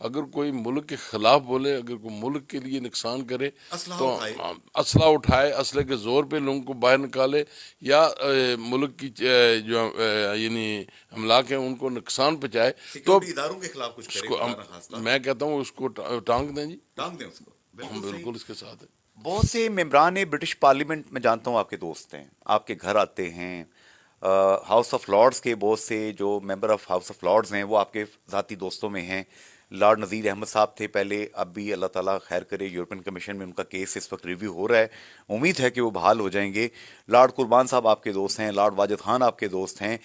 اگر کوئی ملک کے خلاف بولے، اگر کوئی ملک کے لیے نقصان کرے اسلحہ تو اٹھائے، اسلحہ اٹھائے، اسلحے کے زور پہ لوگوں کو باہر نکالے، یا ملک کی جو یعنی املاک ہیں ان کو نقصان پہنچائے، تو سیکورٹی اداروں کے خلاف کچھ اس کرے کو خدا نخواستہ، میں کہتا ہوں اس کو ٹانگ دیں جی، ٹانگ دیں اس کو. ہم بالکل صحیح. بالکل اس کے ساتھ ہیں. بہت سے ممبران برٹش پارلیمنٹ میں جانتا ہوں آپ کے دوست ہیں، آپ کے گھر آتے ہیں. ہاؤس آف لارڈز کے بہت سے جو member of house of Lords ہیں وہ آپ کے ذاتی دوستوں میں ہیں. لارڈ نذیر احمد صاحب تھے پہلے، اب بھی اللہ تعالیٰ خیر کرے یورپین کمیشن میں ان کا کیس اس وقت ریویو ہو رہا ہے، امید ہے کہ وہ بحال ہو جائیں گے. لارڈ قربان صاحب آپ کے دوست ہیں، لارڈ واجد خان آپ کے دوست ہیں.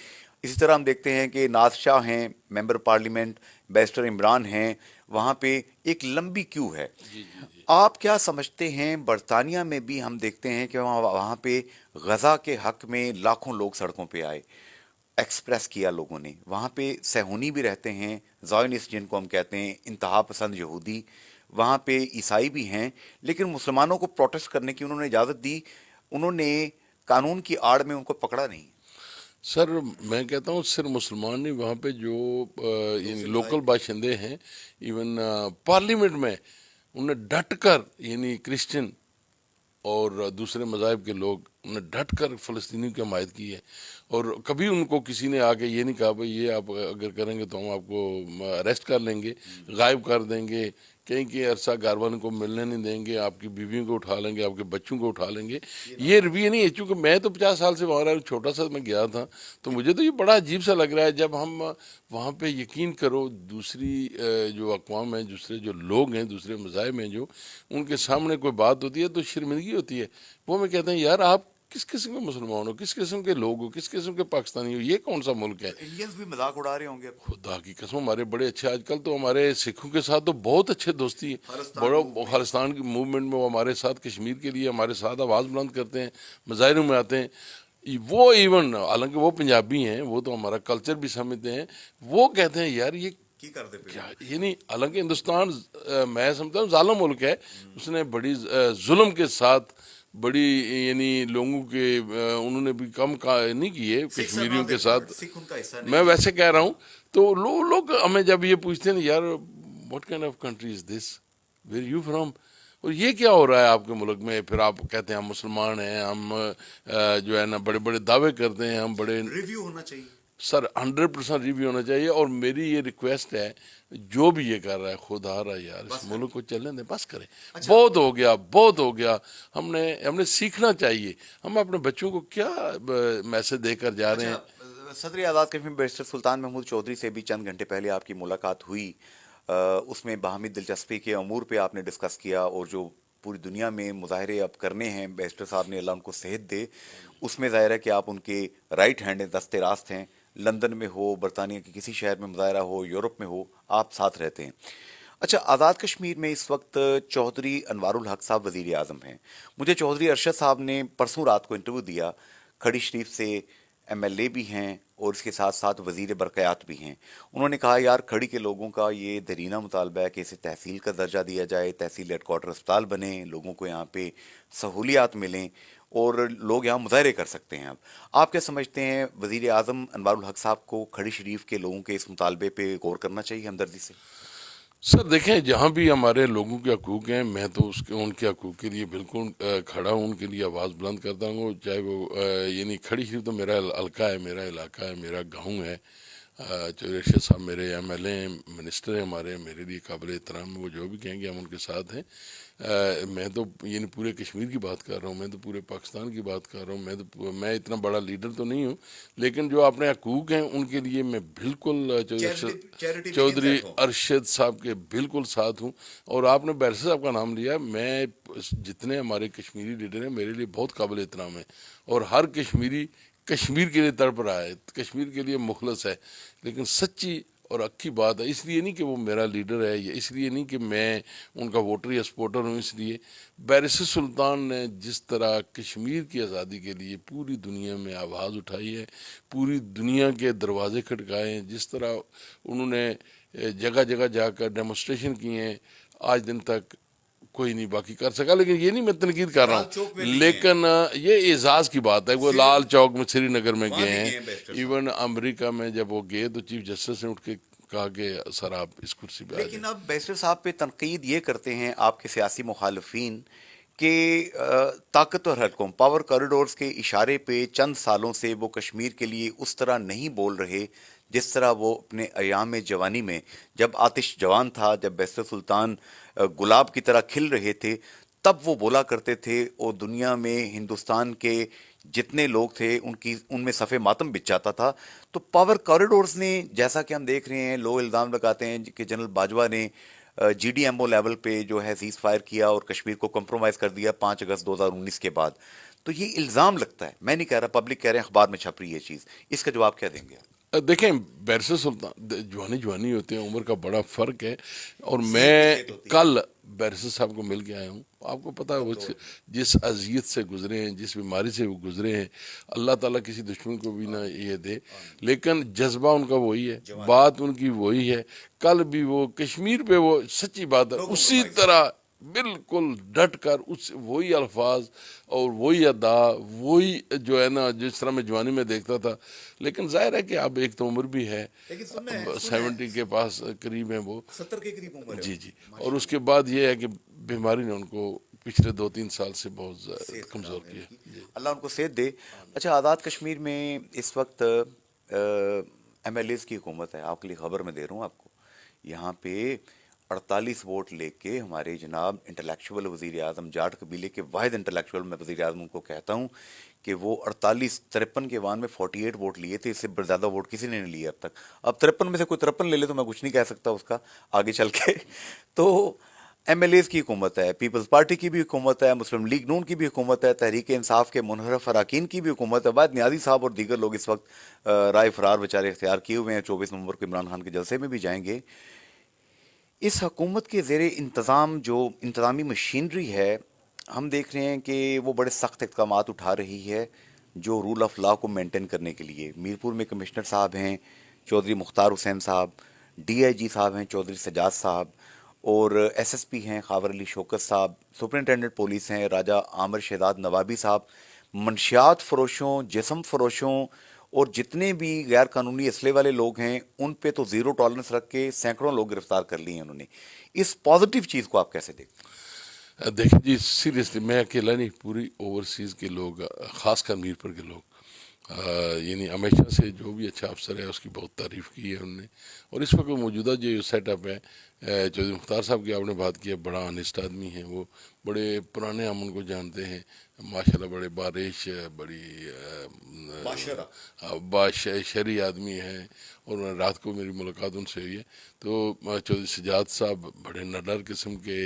اسی طرح ہم دیکھتے ہیں کہ ناز شاہ ہیں ممبر پارلیمنٹ، بیرسٹر عمران ہیں، وہاں پہ ایک لمبی کیو ہے. آپ کیا سمجھتے ہیں برطانیہ میں بھی ہم دیکھتے ہیں کہ وہاں پہ غزہ کے حق میں لاکھوں لوگ سڑکوں پہ آئے، ایکسپریس کیا لوگوں نے. وہاں پہ صہیونی بھی رہتے ہیں، زائونسٹ جن کو ہم کہتے ہیں، انتہا پسند یہودی، وہاں پہ عیسائی بھی ہیں، لیکن مسلمانوں کو پروٹیسٹ کرنے کی انہوں نے اجازت دی، انہوں نے قانون کی آڑ میں ان کو پکڑا نہیں. سر میں کہتا ہوں صرف مسلمان نہیں، وہاں پہ جو یعنی لوکل باشندے ہیں، ایون پارلیمنٹ میں انہوں نے ڈٹ کر، یعنی کرسچن اور دوسرے مذاہب کے لوگ انہوں نے ڈٹ کر فلسطینیوں کی حمایت کی ہے. اور کبھی ان کو کسی نے آ کے یہ نہیں کہا بھائی یہ آپ اگر کریں گے تو ہم آپ کو اریسٹ کر لیں گے، غائب کر دیں گے، کہیں کہ عرصہ گھروالوں کو ملنے نہیں دیں گے، آپ کی بیویوں کو اٹھا لیں گے، آپ کے بچوں کو اٹھا لیں گے. یہ رویہ نہیں ہے. چونکہ میں تو 50 سال سے وہاں رہا ہوں، چھوٹا سا میں گیا تھا، تو مجھے تو یہ بڑا عجیب سا لگ رہا ہے جب ہم وہاں پہ یقین کرو دوسری جو اقوام ہیں، دوسرے جو لوگ ہیں، دوسرے مذاہب ہیں، جو ان کے سامنے کوئی بات ہوتی ہے تو شرمندگی ہوتی ہے. وہ میں کہتا ہوں یار آپ کس قسم کے مسلمان ہو، کس قسم کے لوگ ہو، کس قسم کے پاکستانی ہو، یہ کون سا ملک ہے؟ انڈینز بھی مذاق اڑا رہے ہوں گے. خدا کی قسم ہمارے بڑے اچھے، آج کل تو ہمارے سکھوں کے ساتھ تو بہت اچھے دوستی ہے. بڑا خالستان کی موومنٹ میں وہ ہمارے ساتھ کشمیر کے لیے ہمارے ساتھ آواز بلند کرتے ہیں، مظاہروں میں آتے ہیں. وہ ایون حالانکہ وہ پنجابی ہیں، وہ تو ہمارا کلچر بھی سمجھتے ہیں، وہ کہتے ہیں یار یہ کیا، یہ نہیں. حالانکہ ہندوستان میں سمجھتا ہوں ظالم ملک ہے، اس نے بڑی ظلم کے ساتھ بڑی یعنی لوگوں کے انہوں نے بھی کم نہیں کیے کشمیریوں کے ساتھ. میں ویسے کہہ رہا ہوں. تو لوگ ہمیں جب یہ پوچھتے ہیں یار what kind of country is this, where you from, اور یہ کیا ہو رہا ہے آپ کے ملک میں، پھر آپ کہتے ہیں ہم مسلمان ہیں، ہم جو ہے نا بڑے بڑے دعوے کرتے ہیں، ہم بڑے. ریویو ہونا چاہیے سر 100% ریویو ہونا چاہیے. اور میری یہ ریکویسٹ ہے جو بھی یہ کر رہا ہے خدا رہا یار اس ملک کو چلنے دیں، بس کریں. بہت ہو گیا، بہت ہو گیا. ہم نے سیکھنا چاہیے. ہم اپنے بچوں کو کیا میسج دے کر جا رہے ہیں. صدر آزاد کشمیر بیرسٹر سلطان محمود چودھری سے بھی چند گھنٹے پہلے آپ کی ملاقات ہوئی، اس میں باہمی دلچسپی کے امور پہ آپ نے ڈسکس کیا، اور جو پوری دنیا میں مظاہرے اب کرنے ہیں بیرسٹر صاحب نے، اللہ ان کو صحت دے، اس میں ظاہر ہے کہ آپ ان کے رائٹ ہینڈ ہیں، دست راست ہیں. لندن میں ہو، برطانیہ کے کسی شہر میں مظاہرہ ہو، یورپ میں ہو، آپ ساتھ رہتے ہیں. اچھا، آزاد کشمیر میں اس وقت چودھری انوار الحق صاحب وزیر اعظم ہیں. مجھے چودھری ارشد صاحب نے پرسوں رات کو انٹرویو دیا، کھڑی شریف سے ایم ایل اے بھی ہیں اور اس کے ساتھ ساتھ وزیر برقیات بھی ہیں. انہوں نے کہا یار کھڑی کے لوگوں کا یہ دیرینہ مطالبہ ہے کہ اسے تحصیل کا درجہ دیا جائے، تحصیل ہیڈ کوارٹر اسپتال بنے، لوگوں کو یہاں پہ سہولیات ملیں اور لوگ یہاں مظاہرے کر سکتے ہیں. اب آپ کیا سمجھتے ہیں وزیر اعظم انوار الحق صاحب کو کھڑی شریف کے لوگوں کے اس مطالبے پہ غور کرنا چاہیے ہمدردی سے؟ سر دیکھیں جہاں بھی ہمارے لوگوں کے حقوق ہیں میں تو ان کے حقوق کے لیے بالکل کھڑا ہوں، ان کے لیے آواز بلند کرتا ہوں. چاہے وہ یعنی کھڑی شریف تو میرا حلقہ ہے، میرا علاقہ ہے، میرا گاؤں ہے. چودھری ارشد صاحب میرے ایم ایل اے ہیں، منسٹر ہیں ہمارے، میرے لیے قابل احترام ہے. وہ جو بھی کہیں گے ہم ان کے ساتھ ہیں. میں تو یعنی پورے کشمیر کی بات کر رہا ہوں، میں تو پورے پاکستان کی بات کر رہا ہوں. میں اتنا بڑا لیڈر تو نہیں ہوں، لیکن جو اپنے حقوق ہیں ان کے لیے میں بالکل چودھری ارشد صاحب کے بالکل ساتھ ہوں. اور آپ نے بیرسٹر صاحب کا نام لیا، میں جتنے ہمارے کشمیری لیڈر ہیں میرے لیے بہت قابل احترام ہیں، اور ہر کشمیری کشمیر کے لیے تڑپ رہا ہے، کشمیر کے لیے مخلص ہے. لیکن سچی اور اچھی بات ہے، اس لیے نہیں کہ وہ میرا لیڈر ہے، یا اس لیے نہیں کہ میں ان کا ووٹر یا سپورٹر ہوں. اس لیے بیرسٹر سلطان نے جس طرح کشمیر کی آزادی کے لیے پوری دنیا میں آواز اٹھائی ہے، پوری دنیا کے دروازے کھٹکائے ہیں، جس طرح انہوں نے جگہ جگہ جا کر ڈیمونسٹریشن کیے ہیں، آج دن تک کوئی نہیں باقی کر سکا. لیکن یہ نہیں میں تنقید کر رہا ہوں، لیکن یہ اعزاز کی بات ہے. وہ لال چوک میں سری نگر میں گئے ہیں، ایون امریکہ میں جب وہ گئے تو چیف جسٹس نے اٹھ کے کہا کہ سر آپ اس کرسی پہ آ لیکن جائیں۔ اب بیرسٹر صاحب پہ تنقید یہ کرتے ہیں آپ کے سیاسی مخالفین کہ طاقتور حلقوں پاور کوریڈورز کے اشارے پہ چند سالوں سے وہ کشمیر کے لیے اس طرح نہیں بول رہے جس طرح وہ اپنے ایام جوانی میں، جب آتش جوان تھا، جب بیرسٹر سلطان گلاب کی طرح کھل رہے تھے، تب وہ بولا کرتے تھے اور دنیا میں ہندوستان کے جتنے لوگ تھے ان میں صف ماتم بچ جاتا تھا۔ تو پاور کوریڈورز نے، جیسا کہ ہم دیکھ رہے ہیں، لوگ الزام لگاتے ہیں کہ جنرل باجوہ نے D G M O level پہ جو ہے سیز فائر کیا اور کشمیر کو کمپرومائز کر دیا 5 اگست 2019 کے بعد۔ تو یہ الزام لگتا ہے، میں نہیں کہہ رہا، پبلک کہہ رہے ہیں، اخبار میں چھپ رہی ہے یہ چیز، اس کا جواب کیا دیں گے آپ؟ دیکھیں بیرسٹر سلطان جوانی ہوتے ہیں، عمر کا بڑا فرق ہے، اور صحت کی میں صحت ہوتی ہے۔ کل بیرسٹر صاحب کو مل کے آیا ہوں۔ آپ کو پتا ہے وہ جس اذیت سے گزرے ہیں، جس بیماری سے وہ گزرے ہیں، اللہ تعالیٰ کسی دشمن کو بھی نہ یہ دے، لیکن جذبہ ان کا وہی ہے، بات ان کی وہی ہے۔ کل بھی وہ کشمیر پہ، وہ سچی بات ہے، اسی طرح بالکل ڈٹ کر وہی الفاظ اور وہی ادا، وہی جو ہے نا جس طرح میں جوانی میں دیکھتا تھا۔ لیکن ظاہر ہے کہ اب ایک تو عمر بھی ہے، لیکن سننا ہے 70 کے پاس قریب ہیں وہ، 70 کے قریب عمر ہے، جی، اور اس کے بعد یہ ہے کہ بیماری نے ان کو پچھلے 2-3 سال سے بہت زیادہ کمزور کیا۔ اللہ ان کو صحت دے۔ اچھا، آزاد کشمیر میں اس وقت ایم ایل ایز کی حکومت ہے، آپ کے لیے خبر میں دے رہا ہوں آپ کو، یہاں پہ 48 ووٹ لے کے ہمارے جناب انٹلیکچوئل وزیر اعظم، جاٹ قبیلے کے واحد انٹلیکچوئل میں وزیر اعظم کو کہتا ہوں کہ وہ 53 کے وان میں 48 ووٹ لیے تھے، اس سے زیادہ ووٹ کسی نے نہیں لیے اب تک۔ اب 53 میں سے کوئی 53 لے لے تو میں کچھ نہیں کہہ سکتا اس کا آگے چل کے۔ تو ایم ایل ایز کی حکومت ہے، پیپلز پارٹی کی بھی حکومت ہے، مسلم لیگ نون کی بھی حکومت ہے، تحریک انصاف کے منحرف اراکین کی بھی حکومت ہے، واحد نیازی صاحب اور دیگر لوگ اس وقت رائے فرار بیچارے اختیار کیے ہوئے ہیں، 24 نومبر کو عمران خان کے جلسے میں بھی جائیں گے۔ اس حکومت کے زیر انتظام جو انتظامی مشینری ہے، ہم دیکھ رہے ہیں کہ وہ بڑے سخت اقدامات اٹھا رہی ہے جو رول آف لا کو مینٹین کرنے کے لیے۔ میرپور میں کمشنر صاحب ہیں چودھری مختار حسین صاحب، ڈی آئی جی صاحب ہیں چودھری سجاد صاحب، اور ایس ایس پی ہیں خاور علی شوکت صاحب، سپرنٹینڈنٹ پولیس ہیں راجہ عامر شہزاد نوابی صاحب۔ منشیات فروشوں، جسم فروشوں اور جتنے بھی غیر قانونی اسلحے والے لوگ ہیں ان پہ تو زیرو ٹالرنس رکھ کے سینکڑوں لوگ گرفتار کر لیے ہیں انہوں نے۔ اس پازیٹیو چیز کو آپ کیسے دیکھتے ہیں؟ دیکھیں جی، سیریسلی میں اکیلا نہیں، پوری اوورسیز کے لوگ، خاص کر میرپور کے لوگ، یعنی ہمیشہ سے جو بھی اچھا افسر ہے اس کی بہت تعریف کی ہے انہوں نے۔ اور اس وقت موجودہ جو سیٹ اپ ہے، چودھری مختار صاحب کی آپ نے بات کی ہے، بڑا آنیسٹ آدمی ہیں وہ، بڑے پرانے ہم ان کو جانتے ہیں ماشاءاللہ، بڑے بارش، بڑی باشری آدمی ہیں، اور رات کو میری ملاقات ان سے ہوئی ہے۔ تو چودھری سجاد صاحب بڑے نڈر قسم کے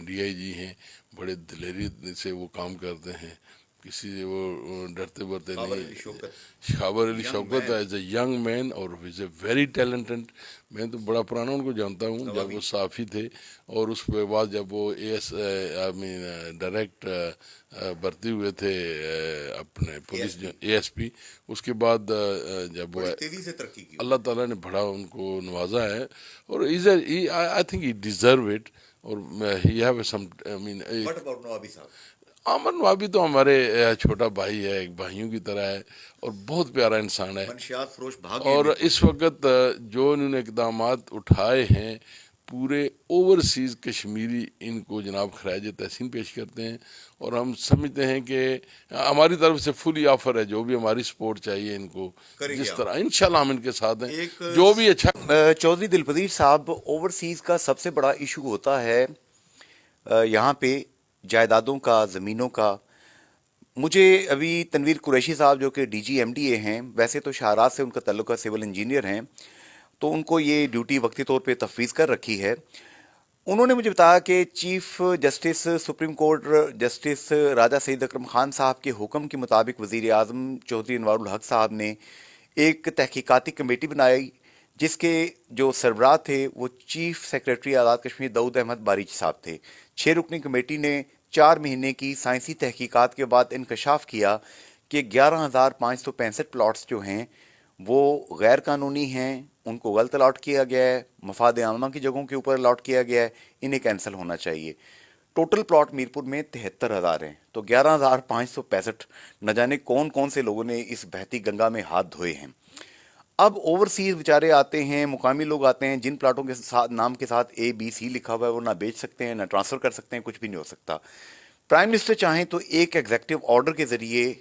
ڈی آئی جی ہیں، بڑے دلیری سے وہ کام کرتے ہیں، کسی سے وہ ڈرتے برتے نہیں۔ خاور علی شوکت ایز اے ینگ مین اور از اے ویری ٹیلنٹڈ، میں تو بڑا پرانا ان کو جانتا ہوں جب وہ صحافی تھے، اور اس کے بعد جب وہ ڈائریکٹ بھرتی ہوئے تھے اپنے پولیس اے ایس پی، اس کے بعد جب وہ اللہ تعالیٰ نے بڑا ان کو نوازا ہے، اور I think he deserve it, اور ہی ہیو سم عامر نوابی تو ہمارے چھوٹا بھائی ہے، ایک بھائیوں کی طرح ہے، اور بہت پیارا انسان ہے۔ منشیات فروش اور اس وقت جو انہوں نے اقدامات اٹھائے ہیں، پورے اوورسیز کشمیری ان کو جناب خراج تحسین پیش کرتے ہیں، اور ہم سمجھتے ہیں کہ ہماری طرف سے فلی آفر ہے، جو بھی ہماری سپورٹ چاہیے ان کو، جس طرح انشاءاللہ ہم ان کے ساتھ ہیں، جو بھی اچھا۔ چودھری دلپذیر صاحب، اوورسیز کا سب سے بڑا ایشو ہوتا ہے یہاں پہ جائیدادوں کا، زمینوں کا۔ مجھے ابھی تنویر قریشی صاحب جو کہ D G M D A ہیں، ویسے تو شاہراز سے ان کا تعلق ہے، سول انجینئر ہیں، تو ان کو یہ ڈیوٹی وقتی طور پہ تفویض کر رکھی ہے۔ انہوں نے مجھے بتایا کہ chief justice supreme court justice Raja Saeed Akram Khan صاحب کے حکم کے مطابق وزیر اعظم چودھری انوار الحق صاحب نے ایک تحقیقاتی کمیٹی بنائی، جس کے جو سربراہ تھے وہ چیف سیکریٹری آزاد کشمیر داؤد احمد باریچ صاحب تھے۔ 6 رکنی کمیٹی نے 4 مہینے کی سائنسی تحقیقات کے بعد انکشاف کیا کہ 11,565 پلاٹس جو ہیں وہ غیر قانونی ہیں، ان کو غلط الاٹ کیا گیا ہے، مفاد عامہ کی جگہوں کے اوپر الاٹ کیا گیا ہے، انہیں کینسل ہونا چاہیے۔ ٹوٹل پلاٹ میرپور میں 73,000 ہیں، تو 11,565 نہ جانے کون کون سے لوگوں نے اس بہتی گنگا میں ہاتھ دھوئے ہیں۔ اب اوورسیز بیچارے آتے ہیں، مقامی لوگ آتے ہیں جن پلاٹوں کے ساتھ نام کے ساتھ ABC لکھا ہوا ہے وہ نہ بیچ سکتے ہیں نہ ٹرانسفر کر سکتے ہیں، کچھ بھی نہیں ہو سکتا. پرائم منسٹر چاہیں تو ایک ایگزیکٹو آرڈر کے ذریعے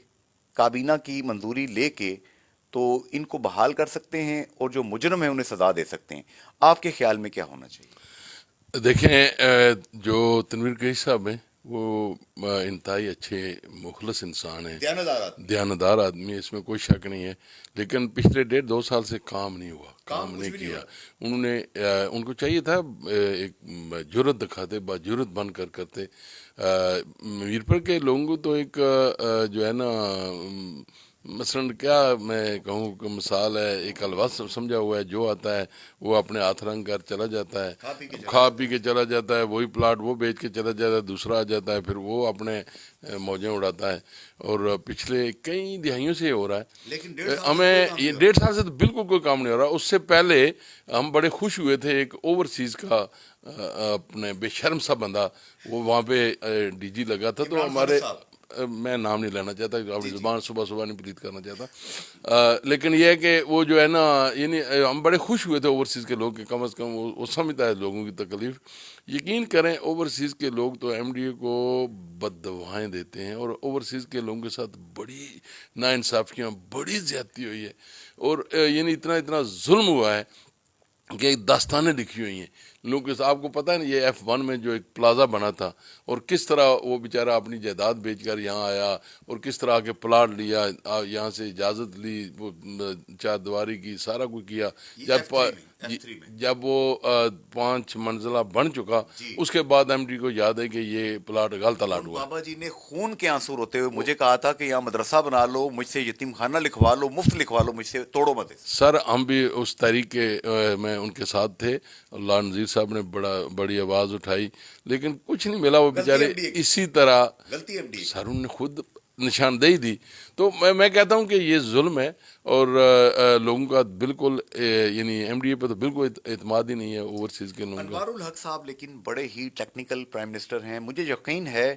کابینہ کی منظوری لے کے تو ان کو بحال کر سکتے ہیں اور جو مجرم ہیں انہیں سزا دے سکتے ہیں. آپ کے خیال میں کیا ہونا چاہیے؟ دیکھیں جو تنویر قیسی صاحب ہیں وہ انتہائی اچھے مخلص انسان ہیں، دیانتدار آدمی ہے، اس میں کوئی شک نہیں ہے، لیکن پچھلے 1.5-2 سال سے کام نہیں ہوا، کام نہیں کیا. انہوں نے ان کو چاہیے تھا ایک جرت دکھاتے، باجرت بن کر کرتے. میرپور کے لوگوں کو تو ایک جو ہے نا مثلاً کیا میں کہوں کہ مثال ہے، ایک الفاظ سمجھا ہوا ہے، جو آتا ہے وہ اپنے ہاتھ رنگ کر چلا جاتا ہے، کھا پی کے چلا جاتا ہے، وہی پلاٹ وہ بیچ کے چلا جاتا ہے، دوسرا آ جاتا ہے، پھر وہ اپنے موجیں اڑاتا ہے. اور پچھلے کئی دہائیوں سے یہ ہو رہا ہے. ہمیں یہ 1.5 سال سے تو بالکل کوئی کام نہیں ہو رہا. اس سے پہلے ہم بڑے خوش ہوئے تھے، ایک اوورسیز کا اپنے بے شرم سا بندہ وہ وہاں پہ DG لگا تھا، تو ہمارے میں نام نہیں لینا چاہتا، اپنی زبان صبح نہیں پلیت کرنا چاہتا، لیکن یہ ہے کہ وہ جو ہے نا یعنی ہم بڑے خوش ہوئے تھے اوورسیز کے لوگ کہ کم از کم وہ سمجھتا ہے لوگوں کی تکلیف. یقین کریں اوورسیز کے لوگ تو MDA کو بد دعائیں دیتے ہیں، اور اوورسیز کے لوگوں کے ساتھ بڑی ناانصافیاں، بڑی زیادتی ہوئی ہے، اور یعنی اتنا ظلم ہوا ہے کہ ایک داستانیں لکھی ہوئی ہیں لوگوں کے. آپ کو پتہ ہے نا یہ F1 میں جو ایک پلازا بنا تھا، اور کس طرح وہ بیچارہ اپنی جائیداد بیچ کر یہاں آیا، اور کس طرح کے پلاٹ لیا، یہاں سے اجازت لی، وہ چار دیواری کی، سارا کچھ کیا. جب وہ 5 منزلہ بن چکا، اس کے بعد MD کو یاد ہے کہ یہ پلاٹ غلط الاٹ ہوا. بابا جی نے خون کے آنسو روتے ہوئے مجھے کہا تھا کہ یہاں مدرسہ بنا لو، مجھ سے یتیم خانہ لکھوا لو، مفت لکھوا لو، مجھ سے توڑو مت. سر ہم بھی اس تحریک کے میں ان کے ساتھ تھے. اللہ نذیر صاحب نے بڑی آواز اٹھائی، لیکن کچھ نہیں ملا. وہ بیچارے اسی طرح سر انہوں نے خود نشاندہی دی. تو میں کہتا ہوں کہ یہ ظلم ہے، اور لوگوں کا بالکل یعنی MDA پہ تو بالکل اعتماد ہی نہیں ہے اوورسیز کے لوگوں کا. انوار الحق صاحب لیکن بڑے ہی ٹیکنیکل پرائم منسٹر ہیں، مجھے یقین ہے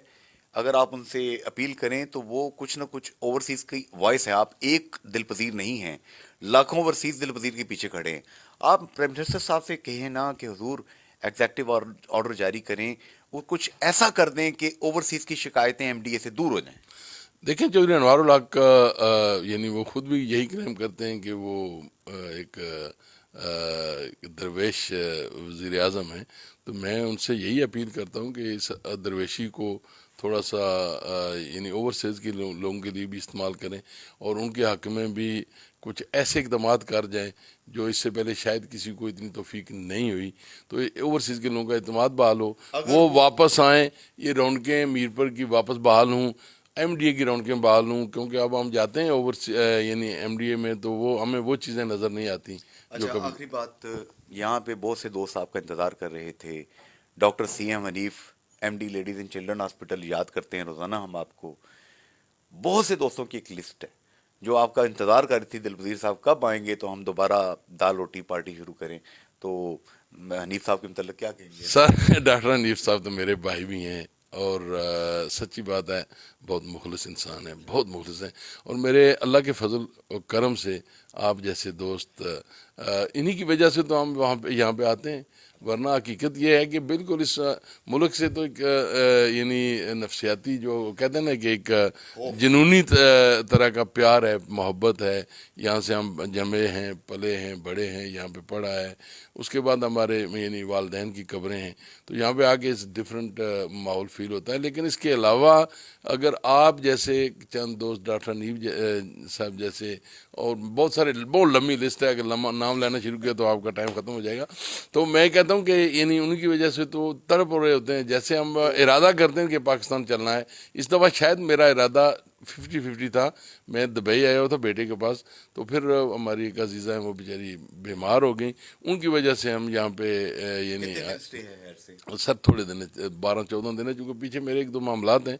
اگر آپ ان سے اپیل کریں تو وہ کچھ نہ کچھ اوورسیز کی وائس ہے. آپ ایک دل پذیر نہیں ہیں، لاکھوں اوورسیز دل پذیر کے پیچھے کھڑے ہیں. آپ پرائم منسٹر صاحب سے کہیں نا کہ حضور ایگزیکٹو آرڈر جاری کریں، وہ کچھ ایسا کر دیں کہ اوورسیز کی شکایتیں MDA سے دور ہو جائیں. دیکھیں چودھری انوار الحق یعنی وہ خود بھی یہی کلیم کرتے ہیں کہ وہ ایک درویش وزیر اعظم ہیں. تو میں ان سے یہی اپیل کرتا ہوں کہ اس درویشی کو تھوڑا سا یعنی اوورسیز کے لوگوں کے لیے بھی استعمال کریں، اور ان کے حق میں بھی کچھ ایسے اقدامات کر جائیں جو اس سے پہلے شاید کسی کو اتنی توفیق نہیں ہوئی. تو اوورسیز کے لوگوں کا اعتماد بحال ہو، وہ واپس آئیں، یہ رونقیں میرپور کی واپس بحال ہوں، MDA کی رونقیں بحال ہوں. کیونکہ اب ہم جاتے ہیں یعنی MDA میں تو وہ ہمیں وہ چیزیں نظر نہیں آتی. اچھا آخری بات، یہاں پہ بہت سے دوست آپ کا انتظار کر رہے تھے. Doctor CM Hanif MD ladies and children hospital یاد کرتے ہیں روزانہ ہم آپ کو. بہت سے دوستوں کی ایک لسٹ ہے جو آپ کا انتظار کر رہی تھی دلپذیر صاحب کب آئیں گے تو ہم دوبارہ دال روٹی پارٹی شروع کریں. تو حنیف صاحب کے متعلق کیا کہیں گے؟ سر ڈاکٹر حنیف صاحب تو میرے بھائی بھی ہیں، اور سچی بات ہے بہت مخلص انسان ہیں، بہت مخلص ہیں. اور میرے اللہ کے فضل و کرم سے آپ جیسے دوست انہی کی وجہ سے تو ہم یہاں پہ آتے ہیں. ورنہ حقیقت یہ ہے کہ بالکل اس ملک سے تو ایک یعنی نفسیاتی جو کہتے ہیں نا کہ ایک جنونی طرح کا پیار ہے، محبت ہے. یہاں سے ہم جمے ہیں، پلے ہیں، بڑے ہیں، یہاں پہ پڑھا ہے. اس کے بعد ہمارے یعنی والدین کی قبریں ہیں، تو یہاں پہ آگے ڈفرینٹ ماحول فیل ہوتا ہے. لیکن اس کے علاوہ اگر آپ جیسے چند دوست ڈاکٹر حنیف صاحب جیسے، اور بہت سارے، بہت لمبی لسٹ ہے، اگر نام لینا شروع کیا تو آپ کا ٹائم ختم ہو جائے گا. تو میں کہتا ہوں کہ یعنی ان کی وجہ سے تو تڑپ رہے ہوتے ہیں. جیسے ہم ارادہ کرتے ہیں کہ پاکستان چلنا ہے، اس دفعہ شاید میرا ارادہ 50-50 تھا. میں دبئی آیا ہوا تھا بیٹے کے پاس، تو پھر ہماری ایک عزیزہ ہیں وہ بیچاری بیمار ہو گئیں، ان کی وجہ سے ہم یہاں پہ یعنی سر تھوڑے دن 12-14 دن ہے، چونکہ پیچھے میرے 1-2 معاملات ہیں.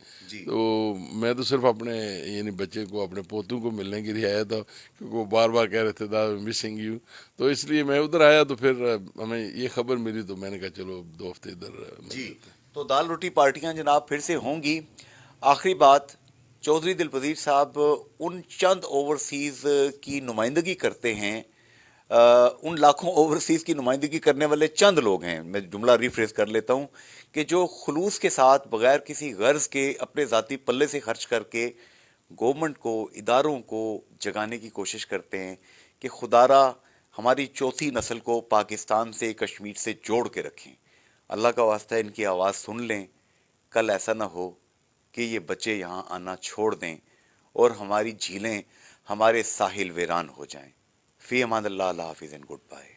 تو میں تو صرف اپنے یعنی بچے کو، اپنے پوتوں کو ملنے کے لیے آیا تھا، کیونکہ وہ بار بار کہہ رہے تھے دا مسنگ یو. تو اس لیے میں ادھر آیا، تو پھر ہمیں یہ خبر ملی تو میں نے کہا چلو 2 ہفتے ادھر. جی تو دال روٹی پارٹیاں جناب پھر سے ہوں گی. آخری بات، چودھری دلپذیر صاحب ان چند اوورسیز کی نمائندگی کرتے ہیں ان لاکھوں اوورسیز کی نمائندگی کرنے والے چند لوگ ہیں، میں جملہ ریفریز کر لیتا ہوں، کہ جو خلوص کے ساتھ بغیر کسی غرض کے اپنے ذاتی پلے سے خرچ کر کے گورنمنٹ کو، اداروں کو جگانے کی کوشش کرتے ہیں کہ خدارا ہماری چوتھی نسل کو پاکستان سے، کشمیر سے جوڑ کے رکھیں۔ اللہ کا واسطہ ان کی آواز سن لیں، کل ایسا نہ ہو کہ یہ بچے یہاں آنا چھوڑ دیں اور ہماری جھیلیں، ہمارے ساحل ویران ہو جائیں۔ فی امان اللہ، اللہ حافظ اینڈ گڈ بائے۔